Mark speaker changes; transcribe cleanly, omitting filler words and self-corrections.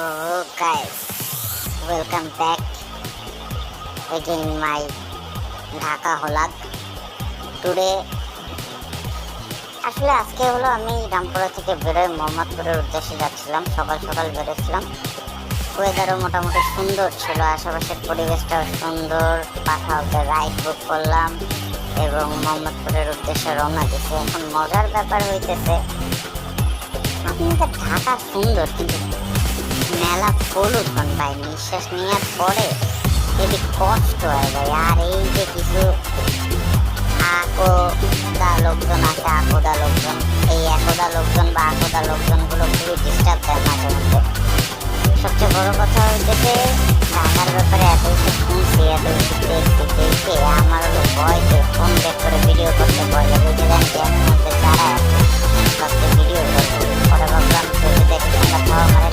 Speaker 1: Oh guys, welcome back again in my Dhaka vlog. Today আসলে আজকে হলো আমি রামপুরা থেকে বেরোয় মোহাম্মদপুরের উদ্দেশ্যে যাচ্ছিলাম। সকাল সকাল বেরোচ্ছিলাম। ওয়েদারও মোটামুটি সুন্দর ছিল, আশেপাশের পরিবেশটাও সুন্দর। পাঠাওতে রাইড বুক করলাম এবং মোহাম্মদপুরের উদ্দেশ্যে রওনা দিয়েছি। এখন মজার ব্যাপার হইতেছে, আপনাদের ঢাকা সুন্দর কিন্তু মেলা পলিউশন ভাই, নিঃশ্বাস নেওয়ার পরে যদি কষ্ট হয়ে যায়। আর এই যে কিছু আকোদা লোকজন আছে, আকোদা লোকজন, এই একদা লোকজন বা আকোদা লোকজনগুলো খুবই ডিস্টার্ব দেয় মাঝে মধ্যে। সবচেয়ে বড় কথা হইতেছে ঢাকার ব্যাপারে এত কিছু শুনছি, এত কিছু দেখছি, দেখে আমার হলো ভয় যে ফোন বের করে ভিডিও করতে ভয় লাগে। ওই যে জ্যামের মধ্যে দাঁড়ায় ভাবতে ভিডিও করবো, পরে ভাবলাম যদি দেখে ঠান্ডা খাওয়া মারে